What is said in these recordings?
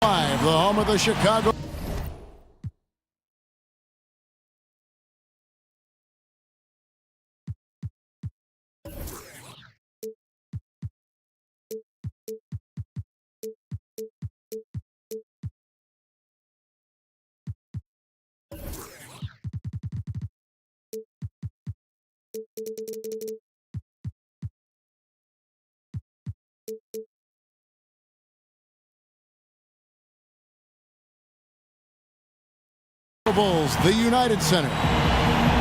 The home of the Chicago. Bulls, the United Center.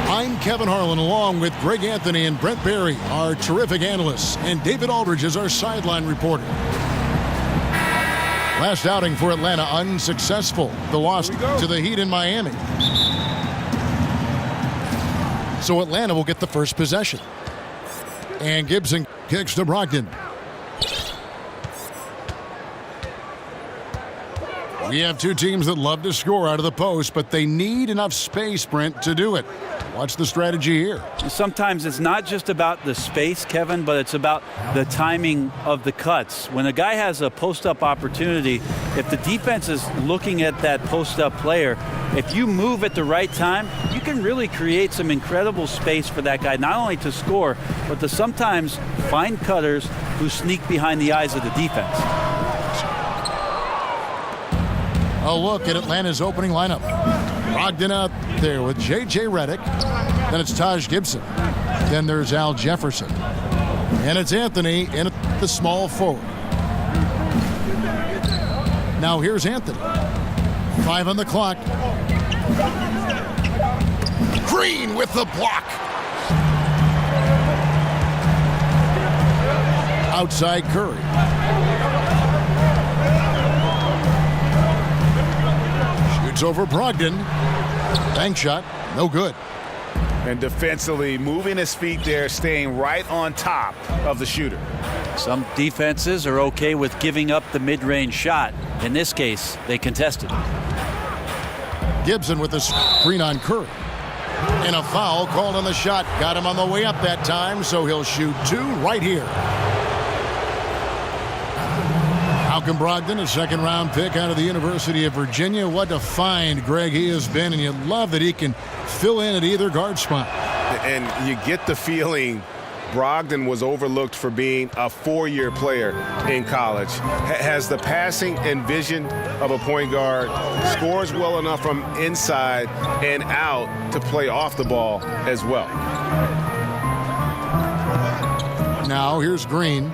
I'm Kevin Harlan, along with Greg Anthony and Brent Barry, our terrific analysts, and David Aldridge is our sideline reporter. Last outing for Atlanta unsuccessful. The loss to the Heat in Miami. So Atlanta will get the first possession. And Gibson kicks to Brogdon. We have two teams that love to score out of the post, but they need enough space, Brent, to do it. Watch the strategy here. Sometimes it's not just about the space, Kevin, but it's about the timing of the cuts. When a guy has a post-up opportunity, if the defense is looking at that post-up player, if you move at the right time, you can really create some incredible space for that guy, not only to score, but to sometimes find cutters who sneak behind the eyes of the defense. A look at Atlanta's opening lineup. Brogdon out there with J.J. Redick. Then it's Taj Gibson. Then there's Al Jefferson. And it's Anthony in at the small forward. Now here's Anthony. 5 on the clock. Green with the block. Outside Curry. Over Brogdon. Bank shot, no good. And defensively, moving his feet there, staying right on top of the shooter. Some defenses are okay with giving up the mid-range shot. In this case, they contested. Gibson with the screen on Curry. And a foul called on the shot. Got him on the way up that time, so he'll shoot 2 right here. Malcolm Brogdon, a second-round pick out of the University of Virginia. What a find, Greg, he has been, and you love that he can fill in at either guard spot. And you get the feeling Brogdon was overlooked for being a 4-year player in college. Has the passing and vision of a point guard, scores well enough from inside and out to play off the ball as well. Now here's Green.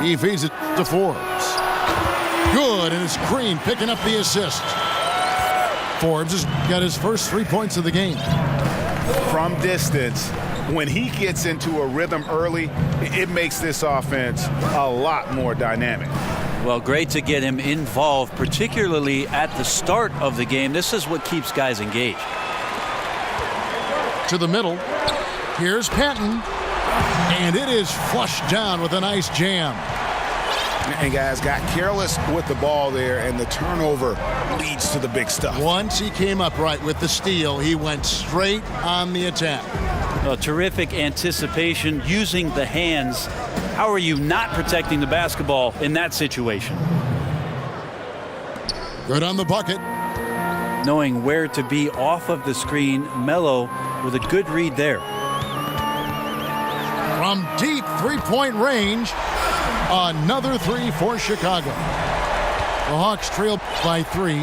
He feeds it to Forbes. Good, and it's Green picking up the assist. Forbes has got his first 3 points of the game. From distance, when he gets into a rhythm early, it makes this offense a lot more dynamic. Well, great to get him involved, particularly at the start of the game. This is what keeps guys engaged. To the middle. Here's Patton. And it is flushed down with a nice jam. And guys got careless with the ball there, and the turnover leads to the big stuff. Once he came up right with the steal, he went straight on the attack. A terrific anticipation using the hands. How are you not protecting the basketball in that situation? Good on the bucket. Knowing where to be off of the screen, Melo with a good read there. From deep three-point range, another 3 for Chicago. The Hawks trail by 3.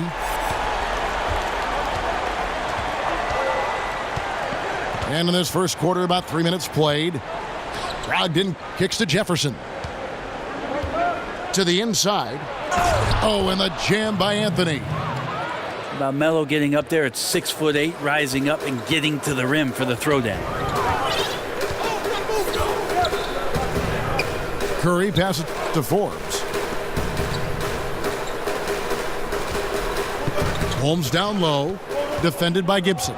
And in this first quarter, about 3 minutes played. Brogdon kicks to Jefferson. To the inside. Oh, and the jam by Anthony. About Melo getting up there at 6'8", rising up and getting to the rim for the throwdown. Curry passes to Forbes. Holmes down low, defended by Gibson.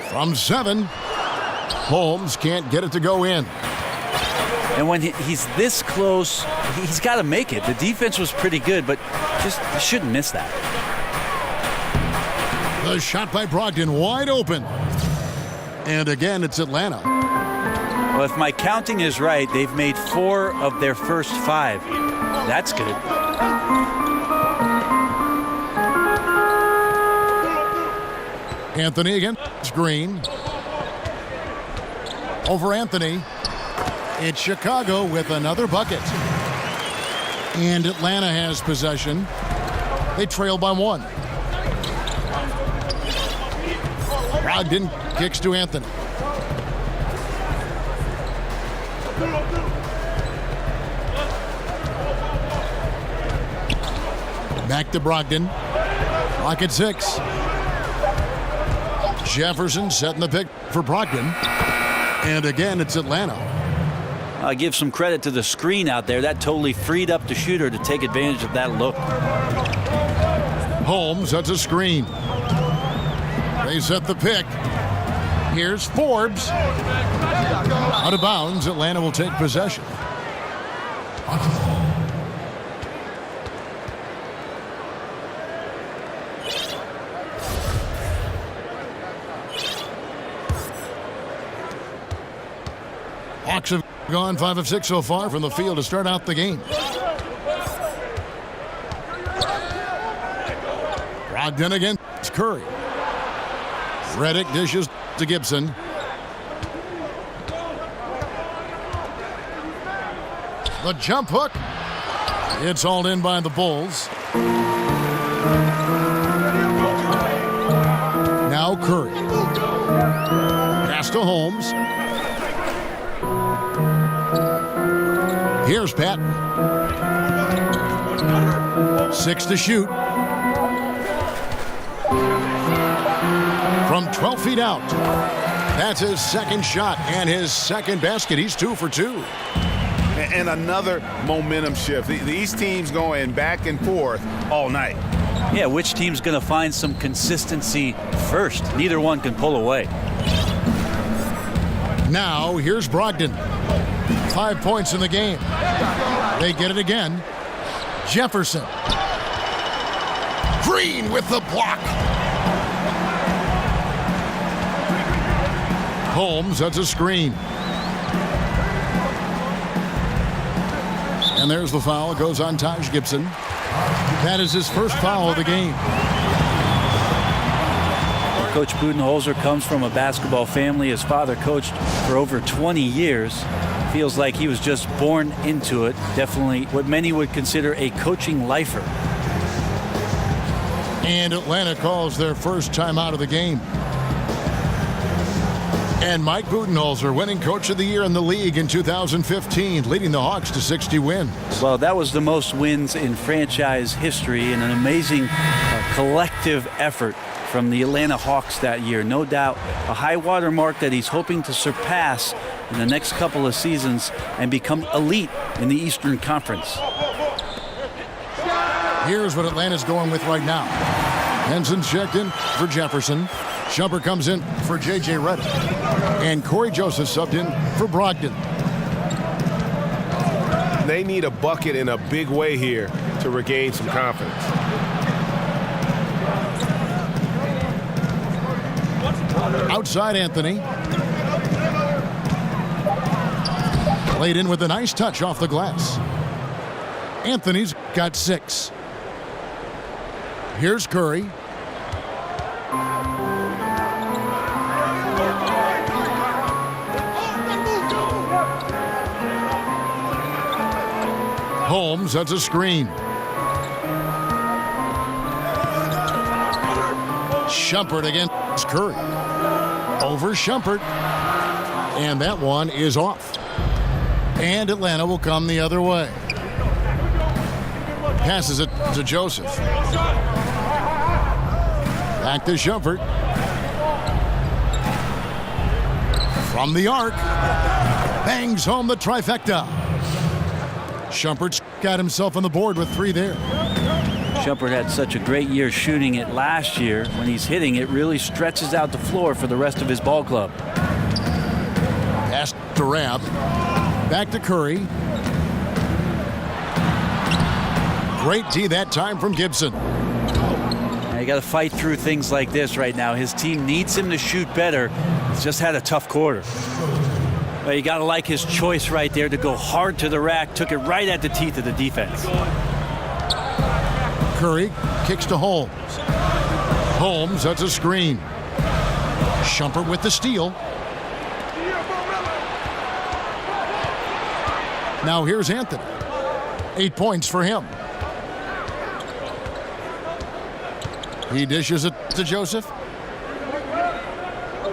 From 7, Holmes can't get it to go in. And when he's this close, he's got to make it. The defense was pretty good, but just shouldn't miss that. The shot by Brogdon wide open. And again, it's Atlanta. Well, if my counting is right, they've made 4 of their first 5. That's good. Anthony against Green. Over Anthony. It's Chicago with another bucket. And Atlanta has possession. They trail by 1. Brogdon kicks to Anthony. Back to Brogdon. Clock at 6. Jefferson setting the pick for Brogdon. And again, it's Atlanta. I give some credit to the screen out there. That totally freed up the shooter to take advantage of that look. Holmes, that's a screen. They set the pick. Here's Forbes. Out of bounds, Atlanta will take possession. Hawks have gone 5 of 6 so far from the field to start out the game. Brogdon against Curry. Redick dishes to Gibson. The jump hook. It's hauled in by the Bulls. Now Curry. Pass to Holmes. Here's Patton. 6 to shoot. From 12 feet out. That's his second shot and his second basket. He's 2 for 2. And another momentum shift. These teams going back and forth all night. Yeah, which team's going to find some consistency first? Neither one can pull away. Now, here's Brogdon. 5 points in the game. They get it again. Jefferson. Green with the block. Holmes, that's a screen. And there's the foul. It goes on Taj Gibson. That is his first foul of the game. Coach Budenholzer comes from a basketball family. His father coached for over 20 years. Feels like he was just born into it. Definitely what many would consider a coaching lifer. And Atlanta calls their first timeout of the game. And Mike Budenholzer, winning Coach of the Year in the league in 2015, leading the Hawks to 60 wins. Well, that was the most wins in franchise history and an amazing collective effort from the Atlanta Hawks that year. No doubt a high water mark that he's hoping to surpass in the next couple of seasons and become elite in the Eastern Conference. Here's what Atlanta's going with right now. Henson's checked in for Jefferson. Shumpert comes in for J.J. Redick. And Corey Joseph subbed in for Brogdon. They need a bucket in a big way here to regain some confidence. Outside Anthony. Played in with a nice touch off the glass. Anthony's got 6. Here's Curry. Holmes, that's a screen. Shumpert against Curry. Over Shumpert. And that one is off. And Atlanta will come the other way. Passes it to Joseph. Back to Shumpert. From the arc. Bangs home the trifecta. Shumpert's got himself on the board with 3 there. Shumpert had such a great year shooting it last year. When he's hitting, it really stretches out the floor for the rest of his ball club. Pass to Rapp. Back to Curry. Great D that time from Gibson. Now you got to fight through things like this right now. His team needs him to shoot better. He's just had a tough quarter. Well, you got to like his choice right there to go hard to the rack. Took it right at the teeth of the defense. Curry kicks to Holmes. Holmes, that's a screen. Shumpert with the steal. Now here's Anthony. 8 points for him. He dishes it to Joseph.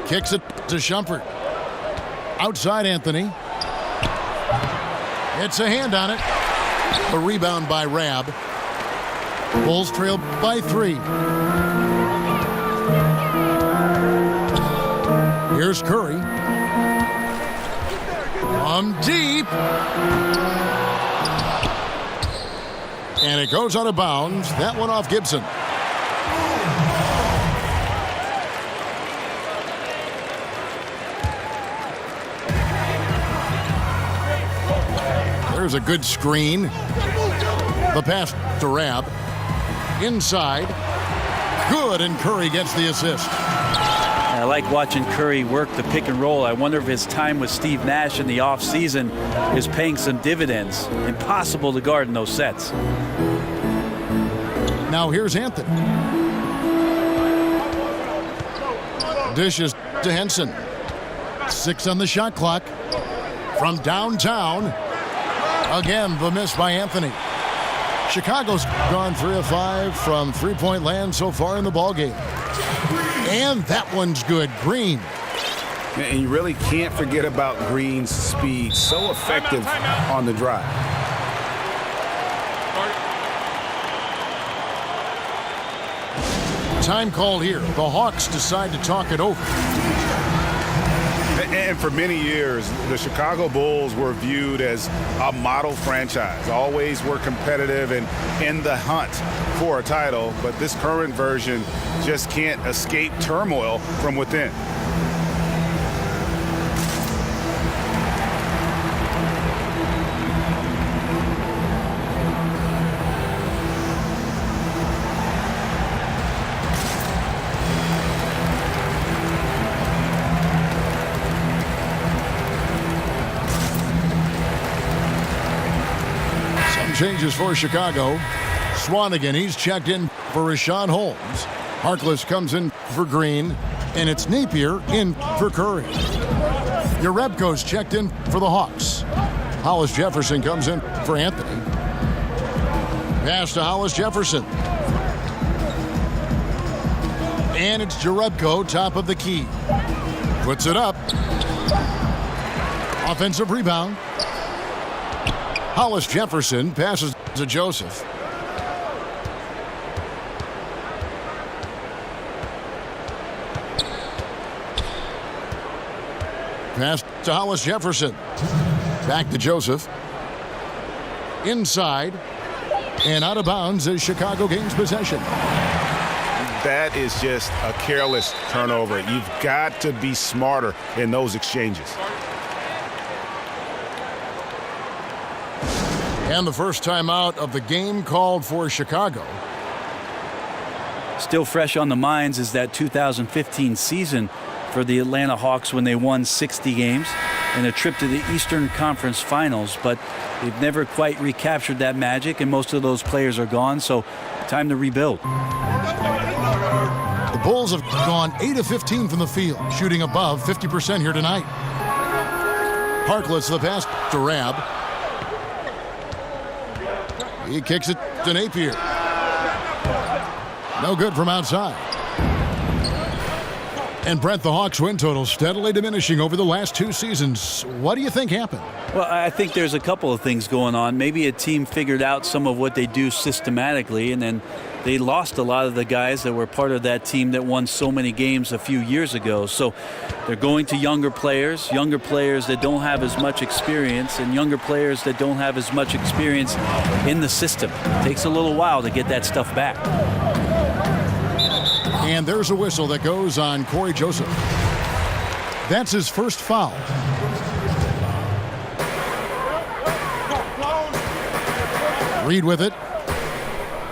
Kicks it to Shumpert. Outside Anthony. It's a hand on it. A rebound by Rab. Bulls trail by 3. Here's Curry. From deep. And it goes out of bounds. That one off Gibson. There's a good screen. The pass to Rab. Inside. Good, and Curry gets the assist. I like watching Curry work the pick and roll. I wonder if his time with Steve Nash in the offseason is paying some dividends. Impossible to guard in those sets. Now here's Anthony. Dishes to Henson. 6 on the shot clock. From downtown. Again, the miss by Anthony. Chicago's gone 3 of 5 from three-point land so far in the ballgame. And that one's good. Green. And you really can't forget about Green's speed. So effective on the drive. Time called here. The Hawks decide to talk it over. And for many years, the Chicago Bulls were viewed as a model franchise. Always were competitive and in the hunt for a title. But this current version just can't escape turmoil from within. Changes for Chicago. Swanigan, he's checked in for Rashawn Holmes. Harkless comes in for Green, and it's Napier in for Curry. Jerebko's checked in for the Hawks. Hollis Jefferson comes in for Anthony. Pass to Hollis Jefferson. And it's Jerebko, top of the key. Puts it up. Offensive rebound. Hollis Jefferson passes to Joseph. Pass to Hollis Jefferson. Back to Joseph. Inside. And out of bounds as Chicago gains possession. That is just a careless turnover. You've got to be smarter in those exchanges. And the first timeout of the game called for Chicago. Still fresh on the minds is that 2015 season for the Atlanta Hawks when they won 60 games and a trip to the Eastern Conference Finals. But they've never quite recaptured that magic, and most of those players are gone, so time to rebuild. The Bulls have gone 8 of 15 from the field, shooting above 50% here tonight. Harkless the pass to Rab. He kicks it to Napier. No good from outside. And Brent, the Hawks win total steadily diminishing over the last 2 seasons. What do you think happened? Well, I think there's a couple of things going on. Maybe a team figured out some of what they do systematically, and then they lost a lot of the guys that were part of that team that won so many games a few years ago. So they're going to younger players that don't have as much experience, and younger players that don't have as much experience in the system. It takes a little while to get that stuff back. And there's a whistle that goes on Corey Joseph. That's his first foul. Reed with it.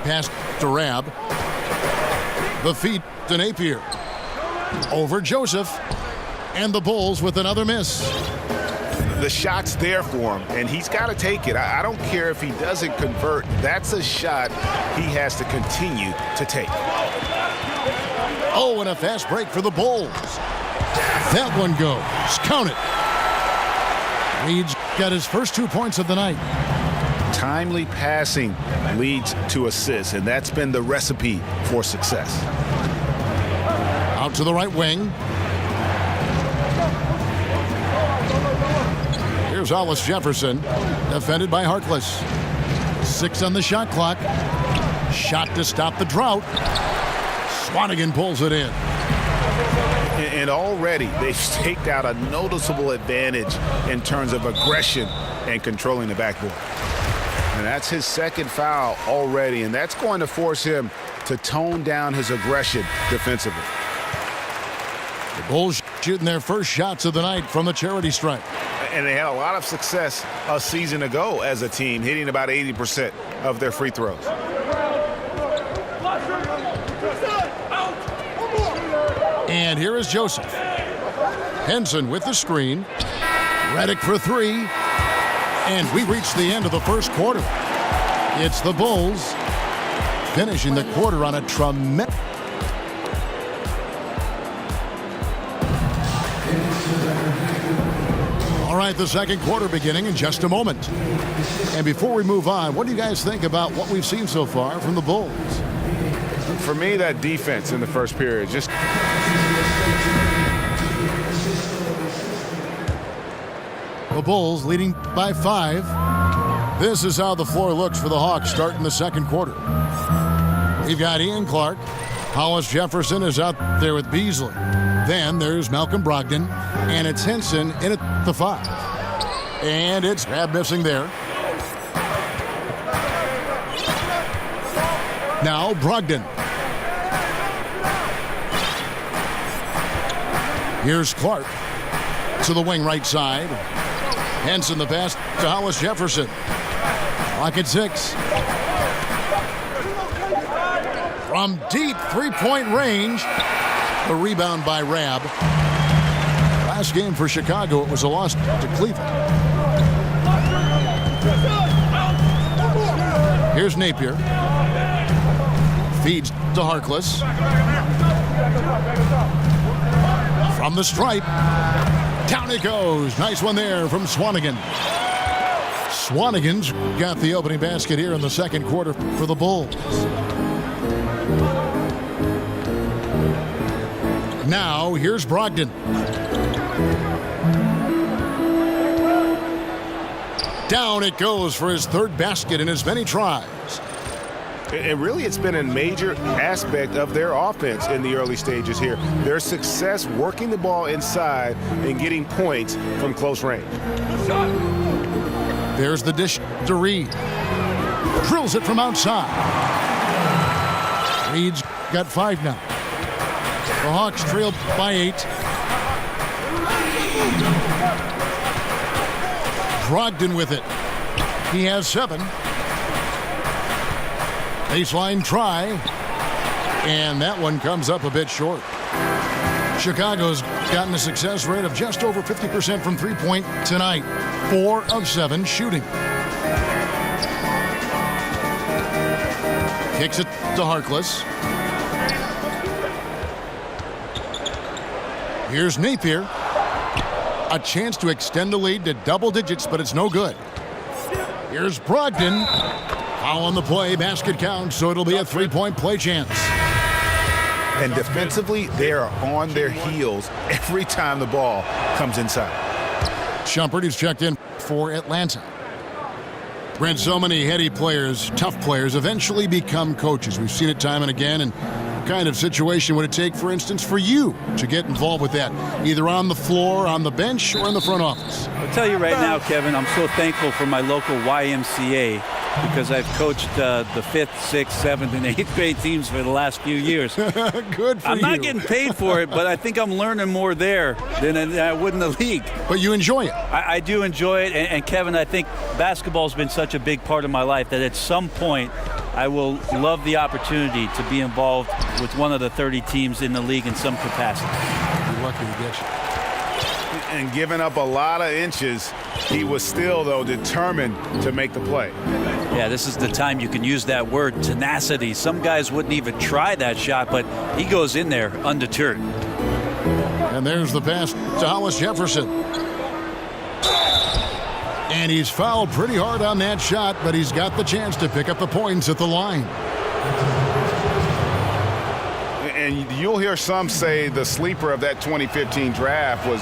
Pass to Rab. The feed to Napier. Over Joseph. And the Bulls with another miss. The shot's there for him, and he's got to take it. I don't care if he doesn't convert. That's a shot he has to continue to take. Oh, and a fast break for the Bulls. That one goes. Count it. Reed's got his first 2 points of the night. Timely passing leads to assists, and that's been the recipe for success. Out to the right wing. Here's Hollis Jefferson, defended by Harkless. 6 on the shot clock. Shot to stop the drought. Swanigan pulls it in. And already they've staked out a noticeable advantage in terms of aggression and controlling the backboard. And that's his second foul already, and that's going to force him to tone down his aggression defensively. The Bulls shooting their first shots of the night from the charity stripe. And they had a lot of success a season ago as a team, hitting about 80% of their free throws. And here is Joseph. Henson with the screen. Redick for 3. And we reach the end of the first quarter. It's the Bulls finishing the quarter on a tremendous. All right, the second quarter beginning in just a moment. And before we move on, what do you guys think about what we've seen so far from the Bulls? For me, that defense in the first period just... The Bulls leading by 5. This is how the floor looks for the Hawks starting the second quarter. We've got Ian Clark. Hollis Jefferson is out there with Beasley. Then there's Malcolm Brogdon, and it's Henson in at the 5. And it's Rab missing there. Now Brogdon. Here's Clark to the wing right side. Henson the pass to Hollis Jefferson. Clock at 6. From deep three-point range. The rebound by Rab. Last game for Chicago, it was a loss to Cleveland. Here's Napier. Feeds to Harkless. From the stripe. Down it goes. Nice one there from Swanigan. Swanigan's got the opening basket here in the second quarter for the Bulls. Now, here's Brogdon. Down it goes for his third basket in as many tries. And really, it's been a major aspect of their offense in the early stages here. Their success working the ball inside and getting points from close range. There's the dish to Reed. Drills it from outside. Reed's got 5 now. The Hawks trail by 8. Brogdon with it. He has 7. Baseline try. And that one comes up a bit short. Chicago's gotten a success rate of just over 50% from three-point tonight. 4 of 7 shooting. Kicks it to Harkless. Here's Napier. A chance to extend the lead to double digits, but it's no good. Here's Brogdon. Foul on the play. Basket counts, so it'll be a three-point play chance. And defensively, they are on their heels every time the ball comes inside. Shumpert, who's checked in for Atlanta. Brent, so many heady players, tough players, eventually become coaches. We've seen it time and again. And what kind of situation would it take, for instance, for you to get involved with that, either on the floor, on the bench, or in the front office? I'll tell you right now, Kevin, I'm so thankful for my local YMCA because I've coached the 5th, 6th, 7th, and 8th grade teams for the last few years. Good for I'm you. not getting paid for it, but I think I'm learning more there than I would in the league. But you enjoy it. I do enjoy it, and Kevin, I think basketball's been such a big part of my life that at some point I will love the opportunity to be involved with one of the 30 teams in the league in some capacity. You're lucky to get you. And giving up a lot of inches, he was still, though, determined to make the play. Yeah, this is the time you can use that word, tenacity. Some guys wouldn't even try that shot, but he goes in there undeterred. And there's the pass to Hollis Jefferson. And he's fouled pretty hard on that shot, but he's got the chance to pick up the points at the line. And you'll hear some say the sleeper of that 2015 draft was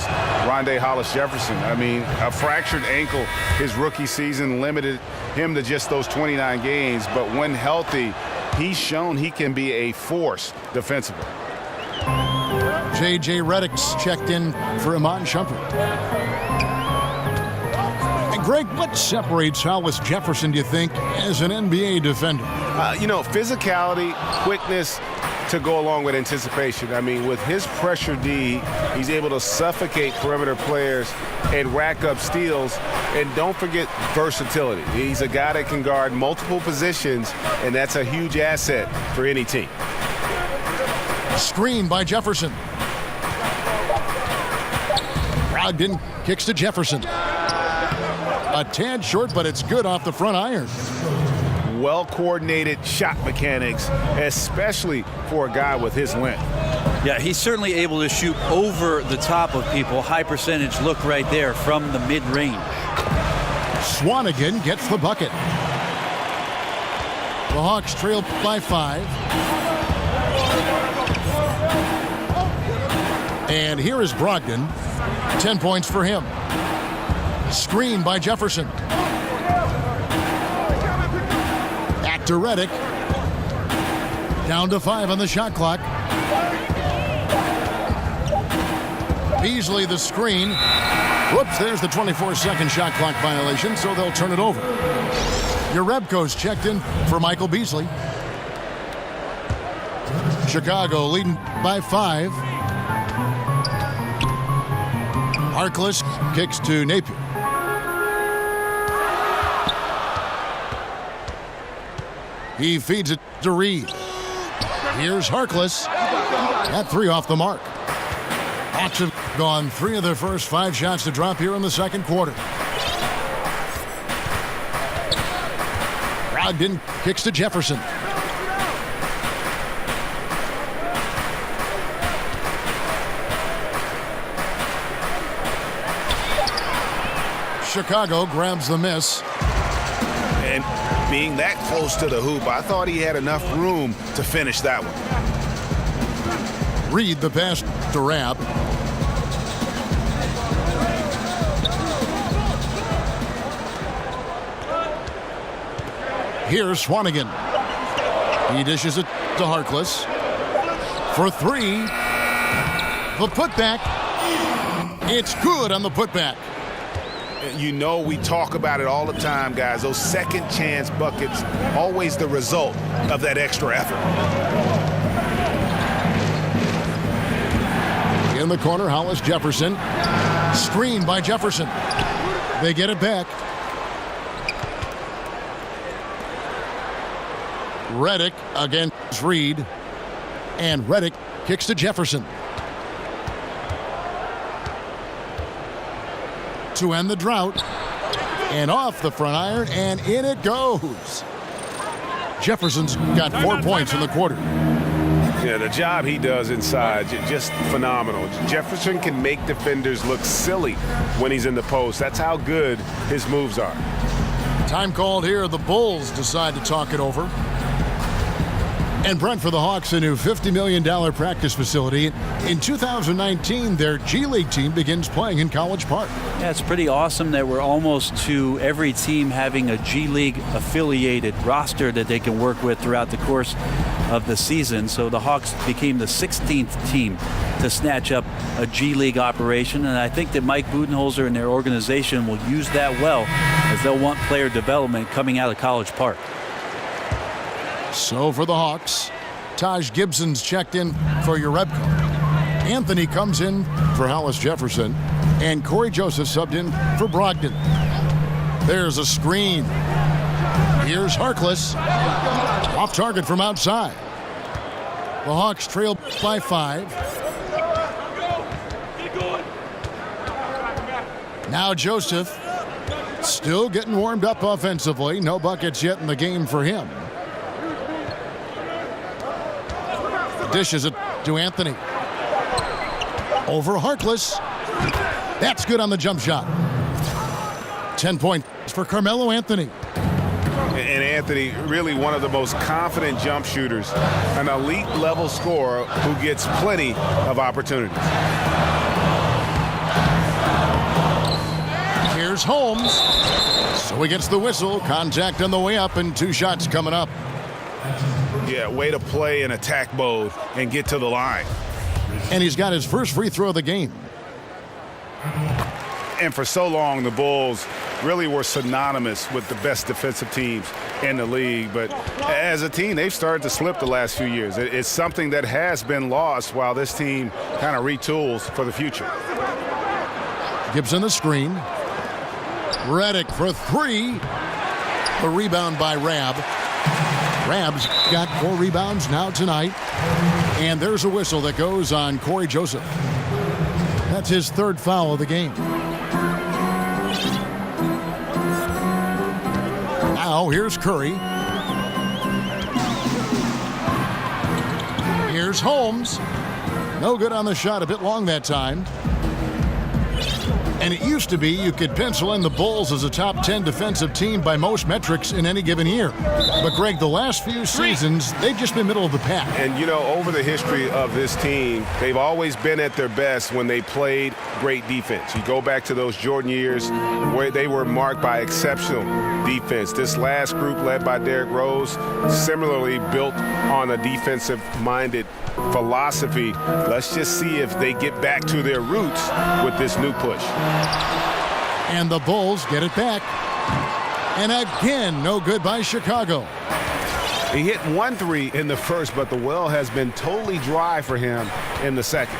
Rondé Hollis Jefferson. I mean, a fractured ankle his rookie season limited him to just those 29 games. But when healthy, he's shown he can be a force defensively. J.J. Redick's checked in for Iman Shumpert. And Greg, what separates Hollis Jefferson, do you think, as an NBA defender? Physicality, quickness, to go along with anticipation. I mean, with his pressure D, he's able to suffocate perimeter players and rack up steals. And don't forget versatility. He's a guy that can guard multiple positions, and that's a huge asset for any team. Screen by Jefferson. Brogdon kicks to Jefferson. A tad short, but it's good off the front iron. Well-coordinated shot mechanics, especially for a guy with his length. Yeah, he's certainly able to shoot over the top of people. High percentage look right there from the mid-range. Swanigan gets the bucket. The Hawks trail by 5. And here is Brogdon. 10 points for him. Screen by Jefferson. To Redick. Down to 5 on the shot clock. Beasley the screen. Whoops, there's the 24-second shot clock violation, so they'll turn it over. Jerebko's checked in for Michael Beasley. Chicago leading by 5. Harkless kicks to Napier. He feeds it to Reed. Here's Harkless. At 3 off the mark. Hawks have gone 3 of their first 5 shots to drop here in the second quarter. Brogdon kicks to Jefferson. Chicago grabs the miss. And being that close to the hoop, I thought he had enough room to finish that one. Reed the pass to Rabb. Here's Swanigan. He dishes it to Harkless. For 3. The putback. It's good on the putback. We talk about it all the time, guys. Those second chance buckets, always the result of that extra effort. In the corner, Hollis Jefferson. Screen by Jefferson. They get it back. Redick against Reed. And Redick kicks to Jefferson. To end the drought. And off the front iron, and in it goes. Jefferson's got 4 points in the quarter. Yeah, the job he does inside, just phenomenal. Jefferson can make defenders look silly when he's in the post. That's how good his moves are. Time called here. The Bulls decide to talk it over. And Brent, for the Hawks, a new $50 million practice facility. In 2019, their G League team begins playing in College Park. Yeah, it's pretty awesome that we're almost to every team having a G League affiliated roster that they can work with throughout the course of the season. So the Hawks became the 16th team to snatch up a G League operation. And I think that Mike Budenholzer and their organization will use that well, as they'll want player development coming out of College Park. So for the Hawks, Taj Gibson's checked in for Jerebko. Anthony comes in for Hollis Jefferson. And Corey Joseph subbed in for Brogdon. There's a screen. Here's Harkless. Off target from outside. The Hawks trail by 5. Now Joseph still getting warmed up offensively. No buckets yet in the game for him. Dishes it to Anthony. Over Harkless. That's good on the jump shot. 10 points for Carmelo Anthony. And Anthony, really one of the most confident jump shooters, an elite level scorer who gets plenty of opportunities. Here's Holmes. So he gets the whistle. Contact on the way up and 2 shots coming up. Yeah, way to play in attack mode and get to the line. And he's got his first free throw of the game. And for so long, the Bulls really were synonymous with the best defensive teams in the league. But as a team, they've started to slip the last few years. It's something that has been lost while this team kind of retools for the future. Gibson the screen. Redick for 3. A rebound by Rab. Rab's got 4 rebounds now tonight. And there's a whistle that goes on Corey Joseph. That's his 3rd foul of the game. Now here's Curry. Here's Holmes. No good on the shot, a bit long that time. And it used to be you could pencil in the Bulls as a top 10 defensive team by most metrics in any given year. But, Greg, the last few seasons, they've just been middle of the pack. And, you know, over the history of this team, they've always been at their best when they played great defense. You go back to those Jordan years where they were marked by exceptional defense. This last group, led by Derrick Rose, similarly built on a defensive-minded philosophy. Let's just see if they get back to their roots with this new push. And the Bulls get it back. And again, no good by Chicago. He hit 1 3 in the first, but the well has been totally dry for him in the second.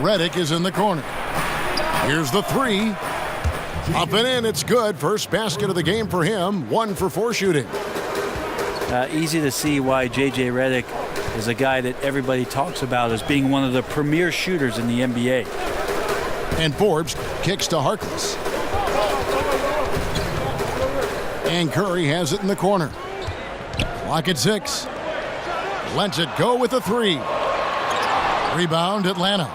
Redick is in the corner. Here's the 3. Up and in, it's good. First basket of the game for him. 1 for 4 shooting. Easy to see why J.J. Redick is a guy that everybody talks about as being one of the premier shooters in the NBA. And Forbes kicks to Harkless. And Curry has it in the corner. Clock at 6. Lets it go with a 3. Rebound, Atlanta.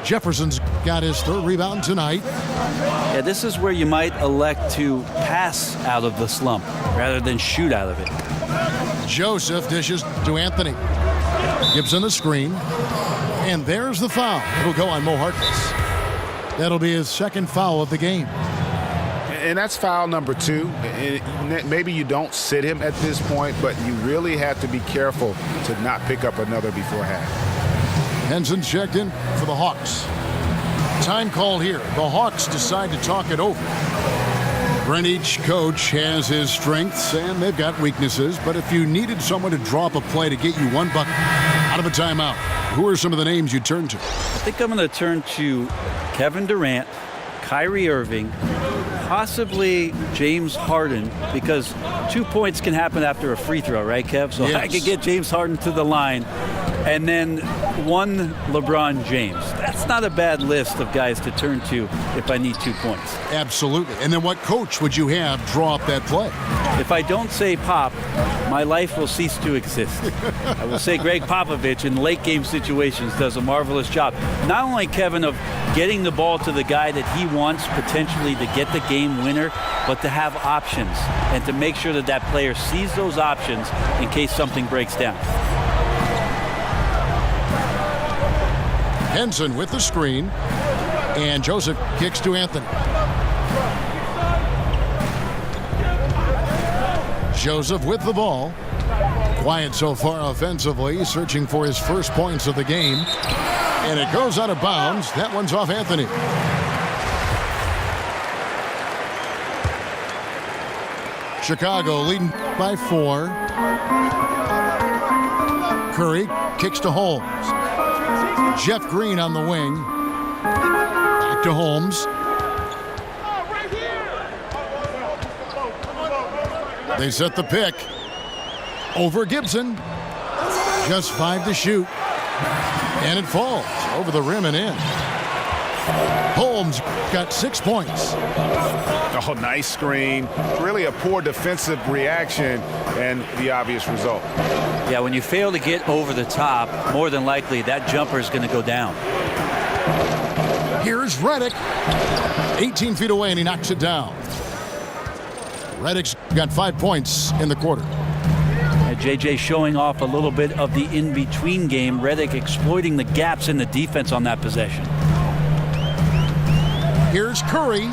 Jefferson's got his 3rd rebound tonight. Yeah, this is where you might elect to pass out of the slump rather than shoot out of it. Joseph dishes to Anthony. Gibson the screen. And there's the foul. It'll go on Mo Harkless. That'll be his 2nd foul of the game. And that's foul number 2. Maybe you don't sit him at this point, but you really have to be careful to not pick up another before half. Henson checked in for the Hawks. Time called here. The Hawks decide to talk it over. Brent, each coach has his strengths and they've got weaknesses, but if you needed someone to drop a play to get you 1 bucket out of a timeout, who are some of the names you turn to? I think I'm going to turn to Kevin Durant, Kyrie Irving, possibly James Harden, because 2 points can happen after a free throw, right, Kev? So yes. I could get James Harden to the line. And then 1 LeBron James. That's not a bad list of guys to turn to if I need 2 points. Absolutely. And then what coach would you have draw up that play? If I don't say Pop, my life will cease to exist. I will say Greg Popovich in late game situations does a marvelous job. Not only, Kevin, of getting the ball to the guy that he wants potentially to get the game winner, but to have options and to make sure that that player sees those options in case something breaks down. Henson with the screen, and Joseph kicks to Anthony. Joseph with the ball. Quiet so far offensively, searching for his first points of the game. And it goes out of bounds. That one's off Anthony. Chicago leading by 4. Curry kicks to Holmes. Jeff Green on the wing. Back to Holmes. They set the pick. Over Gibson. Just 5 to shoot. And it falls over the rim and in. Holmes got 6 points. Oh, nice screen. Really a poor defensive reaction and the obvious result. Yeah, when you fail to get over the top, more than likely that jumper is going to go down. Here's Redick. 18 feet away, and he knocks it down. Redick's got 5 points in the quarter. And JJ showing off a little bit of the in-between game. Redick exploiting the gaps in the defense on that possession. Here's Curry.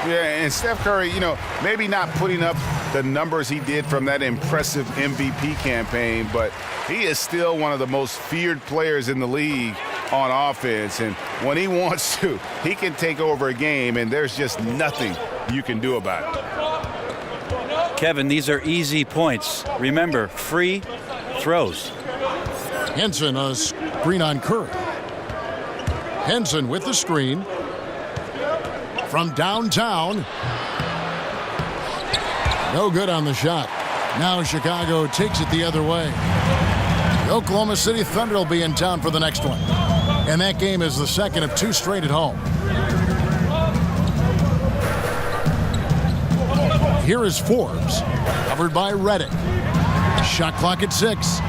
Yeah, and Steph Curry, you know, maybe not putting up the numbers he did from that impressive MVP campaign, but he is still one of the most feared players in the league on offense. And when he wants to, he can take over a game, and there's just nothing you can do about it. Kevin, these are easy points. Remember, free throws. Henson, a screen on Curry. Henson with the screen. From downtown. No good on the shot. Now Chicago takes it the other way. The Oklahoma City Thunder will be in town for the next one. And that game is the second of 2 straight at home. Here is Forbes. Covered by Redick. Shot clock at 6.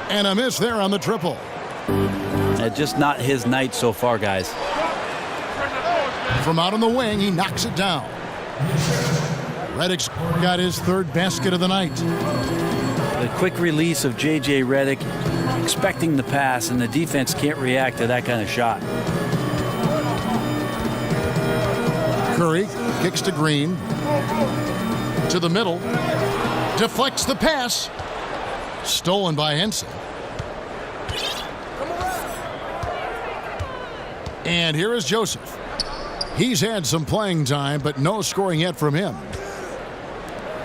And a miss there on the triple. Just not his night so far, guys. From out on the wing, he knocks it down. Redick's got his 3rd basket of the night. The quick release of J.J. Redick, expecting the pass, and the defense can't react to that kind of shot. Curry kicks to Green. To the middle. Deflects the pass. Stolen by Henson. And here is Joseph. He's had some playing time, but no scoring yet from him.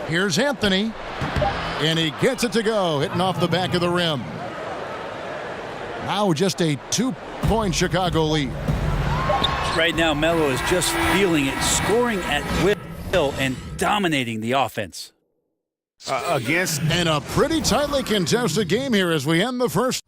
Here's Anthony. And he gets it to go, hitting off the back of the rim. Now just a 2-point Chicago lead. Right now, Melo is just feeling it, scoring at will and dominating the offense. And a pretty tightly contested game here as we end the first.